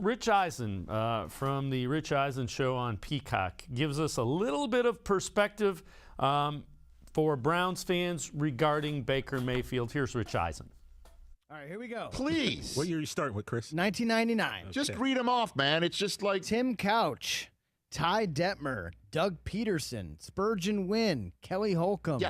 Rich Eisen from the Rich Eisen Show on Peacock gives us a little bit of perspective for Browns fans regarding Baker Mayfield. Here's Rich Eisen. All right, here we go. Please. What year are you starting with, Chris? 1999. Okay. Just read them off, man. It's just like Tim Couch, Ty Detmer, Doug Peterson, Spurgeon Wynn, Kelly Holcomb,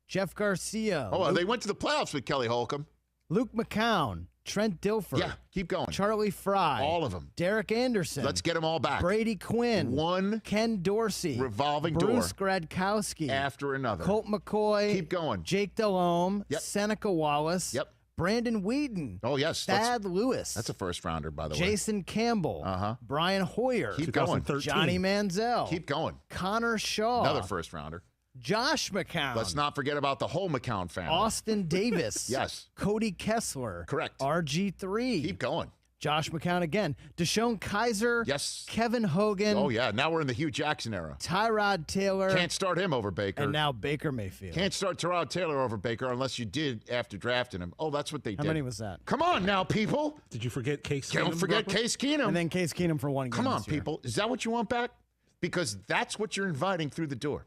Jeff Garcia. Oh, they went to the playoffs with Kelly Holcomb. Luke McCown, Trent Dilfer. Yeah, keep going. Charlie Fry. All of them. Derek Anderson. Let's get them all back. Brady Quinn. One Ken Dorsey. revolving Bruce door Gradkowski. after another. Colt McCoy. Keep going. Jake Delhomme. Yep. Seneca Wallace. Yep. Brandon Whedon. Oh, yes. Thad Lewis. That's a first rounder, by the way. Jason Campbell. Brian Hoyer. Keep going. 2013. Johnny Manziel. Keep going. Connor Shaw. Another first rounder. Josh McCown. Let's not forget about the whole McCown family. Austin Davis. Yes. Cody Kessler. Correct. RG3. Keep going. Josh McCown again. Deshaun Kaiser. Yes. Kevin Hogan. Oh, yeah. Now we're in the Hugh Jackson era. Tyrod Taylor. Can't start him over Baker. And now Baker Mayfield. Can't start Tyrod Taylor over Baker unless you did after drafting him. Oh, that's what they did. How many was that? Come on now, people. Did you forget Case Keenum? Don't forget Case Keenum. And then Case Keenum for one game. Come on, this year. people. Is that what you want back? Because that's what you're inviting through the door.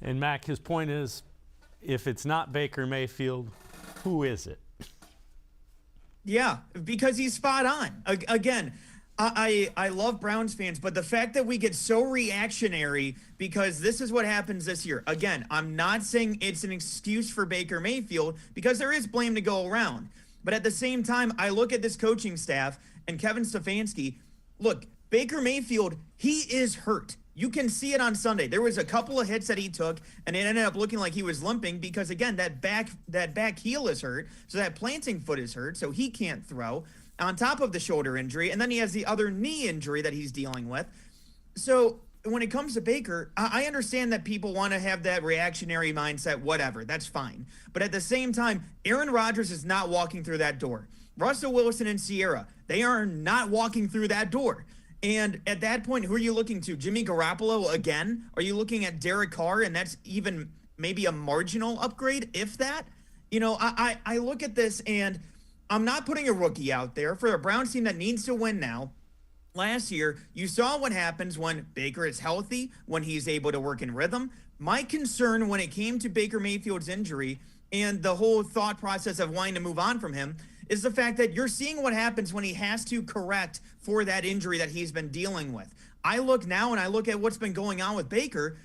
And Mac, his point is, if it's not Baker Mayfield, who is it? Yeah, because he's spot on. Again, I love Browns fans, but the fact that we get so reactionary because this is what happens this year. Again, I'm not saying it's an excuse for Baker Mayfield because there is blame to go around. But at the same time, I look at this coaching staff and Kevin Stefanski. Look, Baker Mayfield, he is hurt. You can see it on Sunday. There was a couple of hits that he took, and it ended up looking like he was limping because, again, that back heel is hurt, so that planting foot is hurt, so he can't throw, on top of the shoulder injury, and then he has the other knee injury that he's dealing with. So when it comes to Baker, I understand that people want to have that reactionary mindset, whatever, that's fine. But at the same time, Aaron Rodgers is not walking through that door. Russell Wilson and Sierra, they are not walking through that door. And at that point, who are you looking to? Jimmy Garoppolo again? Are you looking at Derek Carr, and that's even maybe a marginal upgrade, if that? You know, I look at this, and I'm not putting a rookie out there for a Browns team that needs to win now. Last year, you saw what happens when Baker is healthy, when he's able to work in rhythm. My concern when it came to Baker Mayfield's injury and the whole thought process of wanting to move on from him is the fact that you're seeing what happens when he has to correct for that injury that he's been dealing with. I look now and I look at what's been going on with Baker.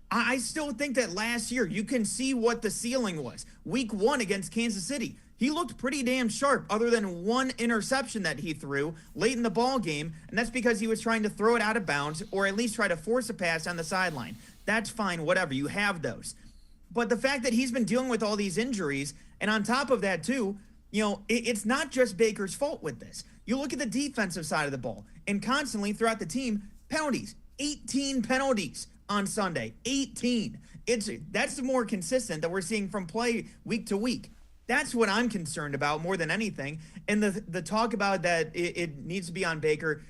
I still think that last year you can see what the ceiling was. Week 1 against Kansas City, he looked pretty damn sharp other than one interception that he threw late in the ball game, and that's because he was trying to throw it out of bounds or at least try to force a pass on the sideline. That's fine, whatever, you have those. But the fact that he's been dealing with all these injuries, and on top of that too, you know, it's not just Baker's fault with this. You look at the defensive side of the ball, and constantly throughout the team, penalties. 18 penalties on Sunday. 18. That's more consistent that we're seeing from play week to week. That's what I'm concerned about more than anything. And the talk about that it needs to be on Baker.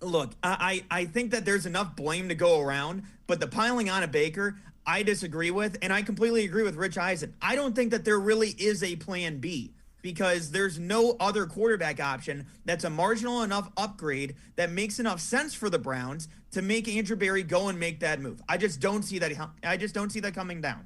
Look, I think that there's enough blame to go around, but the piling on of Baker, I disagree with, and I completely agree with Rich Eisen. I don't think that there really is a plan B because there's no other quarterback option that's a marginal enough upgrade that makes enough sense for the Browns to make Andrew Berry go and make that move. I just don't see that coming down.